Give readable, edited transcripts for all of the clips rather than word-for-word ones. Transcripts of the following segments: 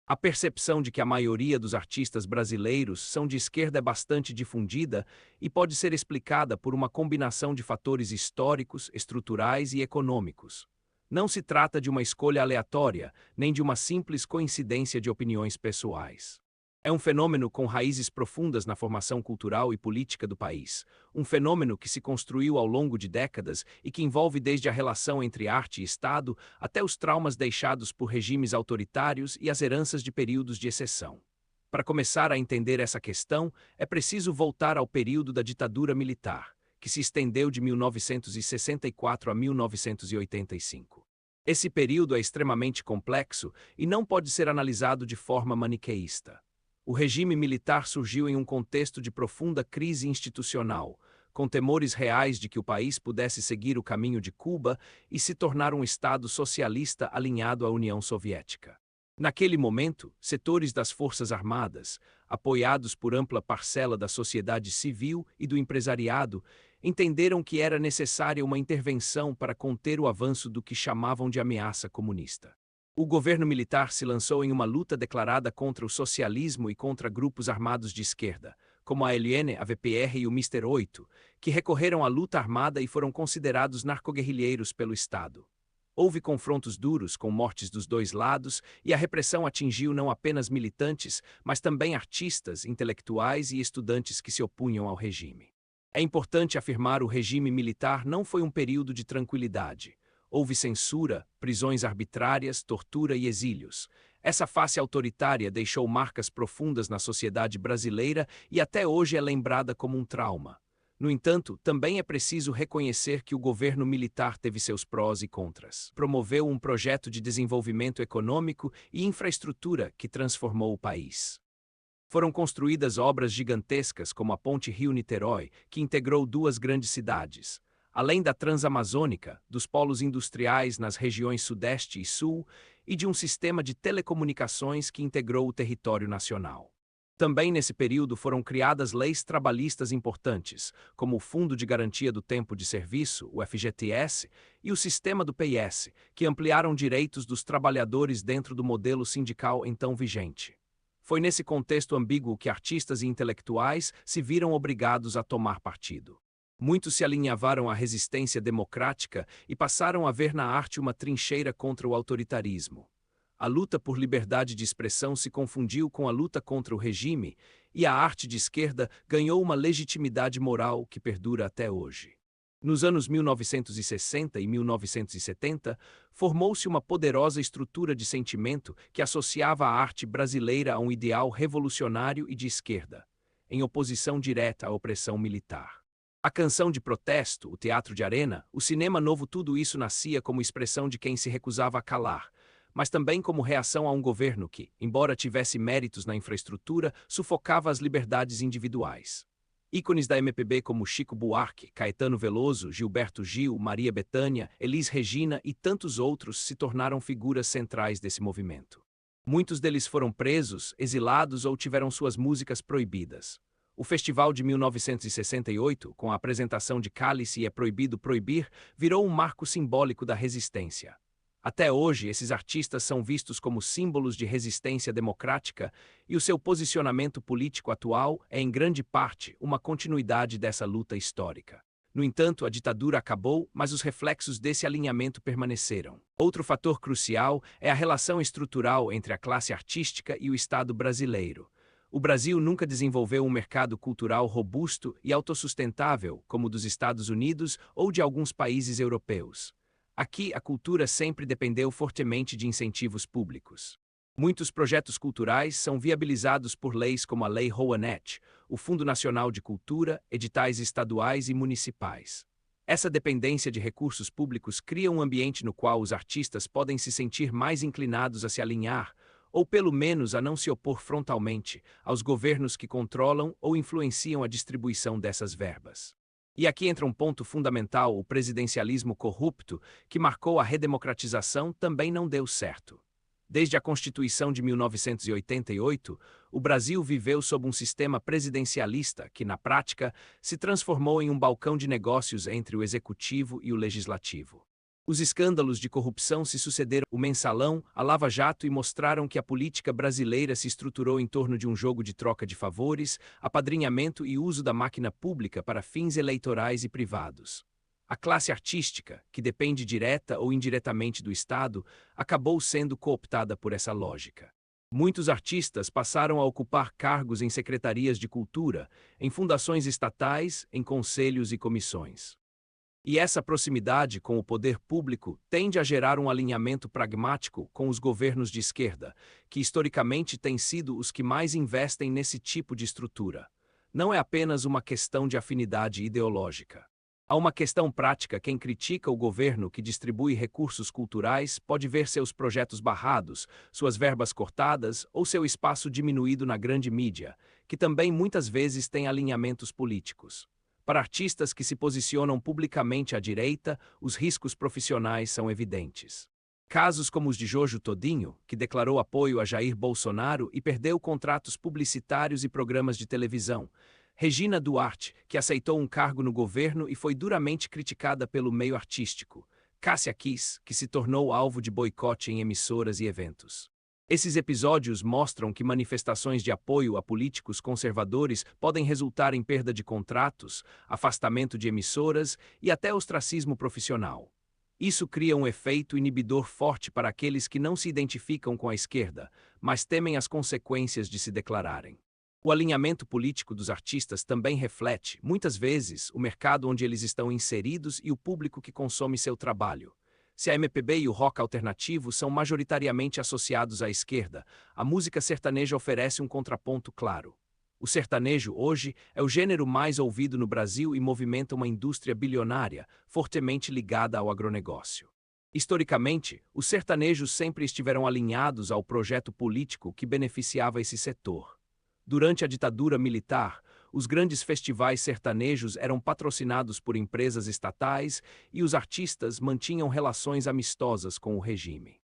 A percepção de que a maioria dos artistas brasileiros são de esquerda é bastante difundida e pode ser explicada por uma combinação de fatores históricos, estruturais e econômicos. Não se trata de uma escolha aleatória, nem de uma simples coincidência de opiniões pessoais. É um fenômeno com raízes profundas na formação cultural e política do país, um fenômeno que se construiu ao longo de décadas e que envolve desde a relação entre arte e Estado até os traumas deixados por regimes autoritários e as heranças de períodos de exceção. Para começar a entender essa questão, é preciso voltar ao período da ditadura militar, que se estendeu de 1964 a 1985. Esse período é extremamente complexo e não pode ser analisado de forma maniqueísta. O regime militar surgiu em um contexto de profunda crise institucional, com temores reais de que o país pudesse seguir o caminho de Cuba e se tornar um Estado socialista alinhado à União Soviética. Naquele momento, setores das Forças Armadas, apoiados por ampla parcela da sociedade civil e do empresariado, entenderam que era necessária uma intervenção para conter o avanço do que chamavam de ameaça comunista. O governo militar se lançou em uma luta declarada contra o socialismo e contra grupos armados de esquerda, como a ALN, a VPR e o Mister 8, que recorreram à luta armada e foram considerados narcoguerrilheiros pelo Estado. Houve confrontos duros com mortes dos dois lados e a repressão atingiu não apenas militantes, mas também artistas, intelectuais e estudantes que se opunham ao regime. É importante afirmar que o regime militar não foi um período de tranquilidade. Houve censura, prisões arbitrárias, tortura e exílios. Essa face autoritária deixou marcas profundas na sociedade brasileira e até hoje é lembrada como um trauma. No entanto, também é preciso reconhecer que o governo militar teve seus prós e contras. Promoveu um projeto de desenvolvimento econômico e infraestrutura que transformou o país. Foram construídas obras gigantescas como a Ponte Rio-Niterói, que integrou duas grandes cidades. Além da Transamazônica, dos polos industriais nas regiões Sudeste e Sul e de um sistema de telecomunicações que integrou o território nacional. Também nesse período foram criadas leis trabalhistas importantes, como o Fundo de Garantia do Tempo de Serviço, o FGTS, e o sistema do PS, que ampliaram direitos dos trabalhadores dentro do modelo sindical então vigente. Foi nesse contexto ambíguo que artistas e intelectuais se viram obrigados a tomar partido. Muitos se alinhavaram à resistência democrática e passaram a ver na arte uma trincheira contra o autoritarismo. A luta por liberdade de expressão se confundiu com a luta contra o regime, e a arte de esquerda ganhou uma legitimidade moral que perdura até hoje. Nos anos 1960 e 1970, formou-se uma poderosa estrutura de sentimento que associava a arte brasileira a um ideal revolucionário e de esquerda, em oposição direta à opressão militar. A canção de protesto, o teatro de arena, o cinema novo, tudo isso nascia como expressão de quem se recusava a calar, mas também como reação a um governo que, embora tivesse méritos na infraestrutura, sufocava as liberdades individuais. Ícones da MPB como Chico Buarque, Caetano Veloso, Gilberto Gil, Maria Bethânia, Elis Regina e tantos outros se tornaram figuras centrais desse movimento. Muitos deles foram presos, exilados ou tiveram suas músicas proibidas. O Festival de 1968, com a apresentação de Cálice e É Proibido Proibir, virou um marco simbólico da resistência. Até hoje, esses artistas são vistos como símbolos de resistência democrática e o seu posicionamento político atual é, em grande parte, uma continuidade dessa luta histórica. No entanto, a ditadura acabou, mas os reflexos desse alinhamento permaneceram. Outro fator crucial é a relação estrutural entre a classe artística e o Estado brasileiro. O Brasil nunca desenvolveu um mercado cultural robusto e autossustentável, como o dos Estados Unidos ou de alguns países europeus. Aqui, a cultura sempre dependeu fortemente de incentivos públicos. Muitos projetos culturais são viabilizados por leis como a Lei Rouanet, o Fundo Nacional de Cultura, editais estaduais e municipais. Essa dependência de recursos públicos cria um ambiente no qual os artistas podem se sentir mais inclinados a se alinhar, ou pelo menos a não se opor frontalmente aos governos que controlam ou influenciam a distribuição dessas verbas. E aqui entra um ponto fundamental: o presidencialismo corrupto, que marcou a redemocratização, também não deu certo. Desde a Constituição de 1988, o Brasil viveu sob um sistema presidencialista que, na prática, se transformou em um balcão de negócios entre o executivo e o legislativo. Os escândalos de corrupção se sucederam o Mensalão, a Lava Jato e mostraram que a política brasileira se estruturou em torno de um jogo de troca de favores, apadrinhamento e uso da máquina pública para fins eleitorais e privados. A classe artística, que depende direta ou indiretamente do Estado, acabou sendo cooptada por essa lógica. Muitos artistas passaram a ocupar cargos em secretarias de cultura, em fundações estatais, em conselhos e comissões. E essa proximidade com o poder público tende a gerar um alinhamento pragmático com os governos de esquerda, que historicamente têm sido os que mais investem nesse tipo de estrutura. Não é apenas uma questão de afinidade ideológica. Há uma questão prática: quem critica o governo que distribui recursos culturais pode ver seus projetos barrados, suas verbas cortadas ou seu espaço diminuído na grande mídia, que também muitas vezes tem alinhamentos políticos. Para artistas que se posicionam publicamente à direita, os riscos profissionais são evidentes. Casos como os de Jojo Todinho, que declarou apoio a Jair Bolsonaro e perdeu contratos publicitários e programas de televisão. Regina Duarte, que aceitou um cargo no governo e foi duramente criticada pelo meio artístico. Cássia Kiss, que se tornou alvo de boicote em emissoras e eventos. Esses episódios mostram que manifestações de apoio a políticos conservadores podem resultar em perda de contratos, afastamento de emissoras e até ostracismo profissional. Isso cria um efeito inibidor forte para aqueles que não se identificam com a esquerda, mas temem as consequências de se declararem. O alinhamento político dos artistas também reflete, muitas vezes, o mercado onde eles estão inseridos e o público que consome seu trabalho. Se a MPB e o rock alternativo são majoritariamente associados à esquerda, a música sertaneja oferece um contraponto claro. O sertanejo, hoje, é o gênero mais ouvido no Brasil e movimenta uma indústria bilionária, fortemente ligada ao agronegócio. Historicamente, os sertanejos sempre estiveram alinhados ao projeto político que beneficiava esse setor. Durante a ditadura militar, os grandes festivais sertanejos eram patrocinados por empresas estatais e os artistas mantinham relações amistosas com o regime.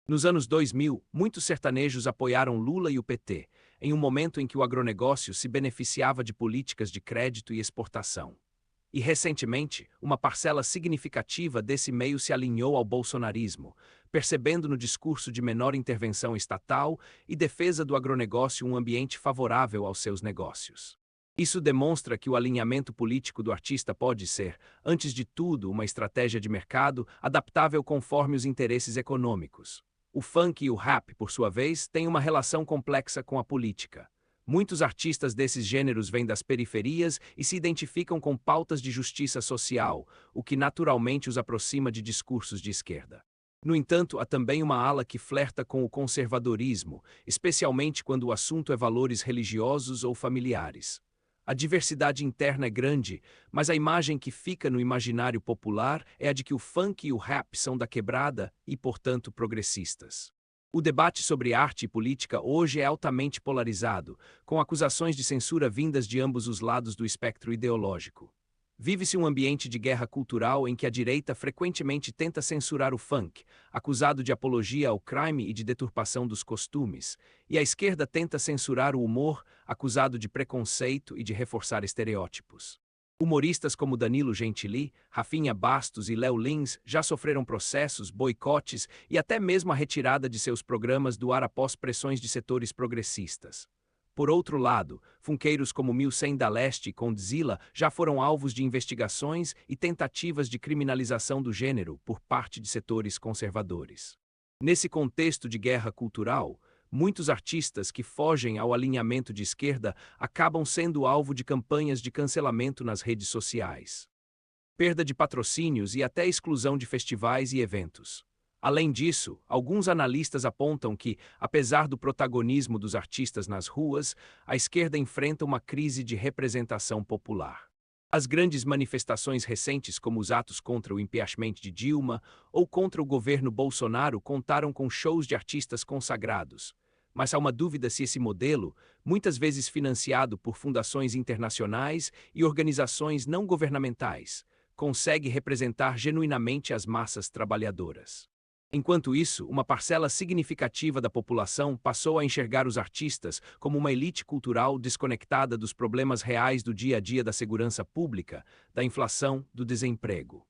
Nos anos 2000, muitos sertanejos apoiaram Lula e o PT, em um momento em que o agronegócio se beneficiava de políticas de crédito e exportação. E, recentemente, uma parcela significativa desse meio se alinhou ao bolsonarismo, percebendo no discurso de menor intervenção estatal e defesa do agronegócio um ambiente favorável aos seus negócios. Isso demonstra que o alinhamento político do artista pode ser, antes de tudo, uma estratégia de mercado adaptável conforme os interesses econômicos. O funk e o rap, por sua vez, têm uma relação complexa com a política. Muitos artistas desses gêneros vêm das periferias e se identificam com pautas de justiça social, o que naturalmente os aproxima de discursos de esquerda. No entanto, há também uma ala que flerta com o conservadorismo, especialmente quando o assunto é valores religiosos ou familiares. A diversidade interna é grande, mas a imagem que fica no imaginário popular é a de que o funk e o rap são da quebrada e, portanto, progressistas. O debate sobre arte e política hoje é altamente polarizado, com acusações de censura vindas de ambos os lados do espectro ideológico. Vive-se um ambiente de guerra cultural em que a direita frequentemente tenta censurar o funk, acusado de apologia ao crime e de deturpação dos costumes, e a esquerda tenta censurar o humor, acusado de preconceito e de reforçar estereótipos. Humoristas como Danilo Gentili, Rafinha Bastos e Léo Lins já sofreram processos, boicotes e até mesmo a retirada de seus programas do ar após pressões de setores progressistas. Por outro lado, funkeiros como Milcem da Leste e Condzilla já foram alvos de investigações e tentativas de criminalização do gênero por parte de setores conservadores. Nesse contexto de guerra cultural, muitos artistas que fogem ao alinhamento de esquerda acabam sendo alvo de campanhas de cancelamento nas redes sociais, perda de patrocínios e até exclusão de festivais e eventos. Além disso, alguns analistas apontam que, apesar do protagonismo dos artistas nas ruas, a esquerda enfrenta uma crise de representação popular. As grandes manifestações recentes, como os atos contra o impeachment de Dilma ou contra o governo Bolsonaro, contaram com shows de artistas consagrados. Mas há uma dúvida se esse modelo, muitas vezes financiado por fundações internacionais e organizações não governamentais, consegue representar genuinamente as massas trabalhadoras. Enquanto isso, uma parcela significativa da população passou a enxergar os artistas como uma elite cultural desconectada dos problemas reais do dia a dia da segurança pública, da inflação, do desemprego.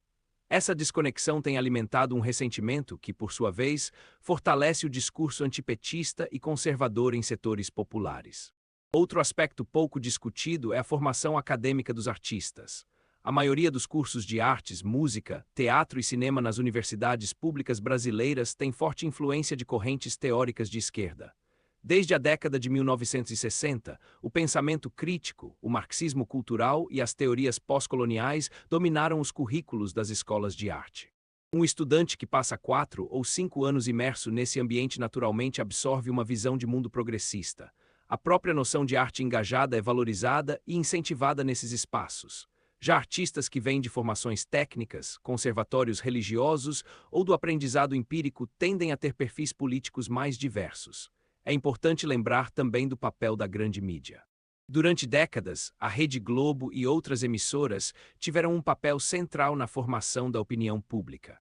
Essa desconexão tem alimentado um ressentimento que, por sua vez, fortalece o discurso antipetista e conservador em setores populares. Outro aspecto pouco discutido é a formação acadêmica dos artistas. A maioria dos cursos de artes, música, teatro e cinema nas universidades públicas brasileiras tem forte influência de correntes teóricas de esquerda. Desde a década de 1960, o pensamento crítico, o marxismo cultural e as teorias pós-coloniais dominaram os currículos das escolas de arte. Um estudante que passa 4 ou 5 anos imerso nesse ambiente naturalmente absorve uma visão de mundo progressista. A própria noção de arte engajada é valorizada e incentivada nesses espaços. Já artistas que vêm de formações técnicas, conservatórios religiosos ou do aprendizado empírico tendem a ter perfis políticos mais diversos. É importante lembrar também do papel da grande mídia. Durante décadas, a Rede Globo e outras emissoras tiveram um papel central na formação da opinião pública.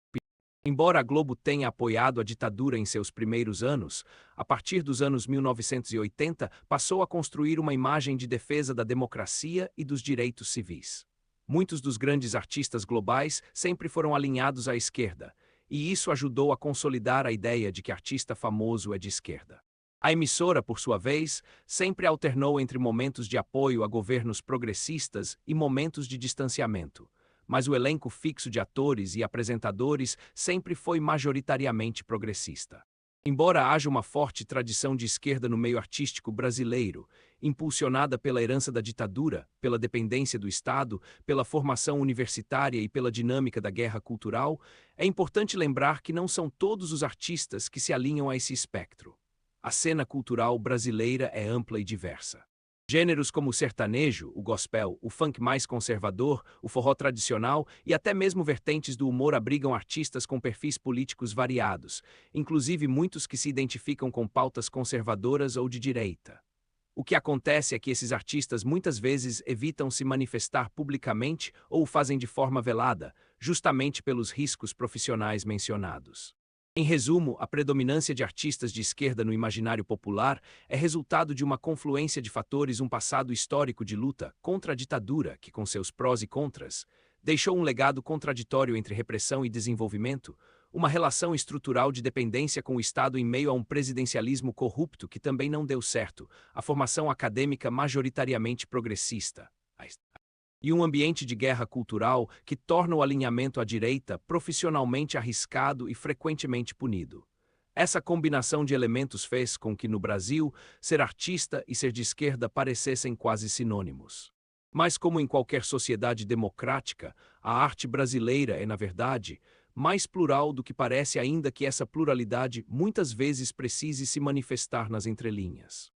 Embora a Globo tenha apoiado a ditadura em seus primeiros anos, a partir dos anos 1980 passou a construir uma imagem de defesa da democracia e dos direitos civis. Muitos dos grandes artistas globais sempre foram alinhados à esquerda, e isso ajudou a consolidar a ideia de que artista famoso é de esquerda. A emissora, por sua vez, sempre alternou entre momentos de apoio a governos progressistas e momentos de distanciamento, mas o elenco fixo de atores e apresentadores sempre foi majoritariamente progressista. Embora haja uma forte tradição de esquerda no meio artístico brasileiro, impulsionada pela herança da ditadura, pela dependência do Estado, pela formação universitária e pela dinâmica da guerra cultural, é importante lembrar que não são todos os artistas que se alinham a esse espectro. A cena cultural brasileira é ampla e diversa. Gêneros como o sertanejo, o gospel, o funk mais conservador, o forró tradicional e até mesmo vertentes do humor abrigam artistas com perfis políticos variados, inclusive muitos que se identificam com pautas conservadoras ou de direita. O que acontece é que esses artistas muitas vezes evitam se manifestar publicamente ou o fazem de forma velada, justamente pelos riscos profissionais mencionados. Em resumo, a predominância de artistas de esquerda no imaginário popular é resultado de uma confluência de fatores, um passado histórico de luta contra a ditadura que, com seus prós e contras, deixou um legado contraditório entre repressão e desenvolvimento, uma relação estrutural de dependência com o Estado em meio a um presidencialismo corrupto que também não deu certo, a formação acadêmica majoritariamente progressista, e um ambiente de guerra cultural que torna o alinhamento à direita profissionalmente arriscado e frequentemente punido. Essa combinação de elementos fez com que, no Brasil, ser artista e ser de esquerda parecessem quase sinônimos. Mas, como em qualquer sociedade democrática, a arte brasileira é, na verdade, mais plural do que parece, ainda que essa pluralidade muitas vezes precise se manifestar nas entrelinhas.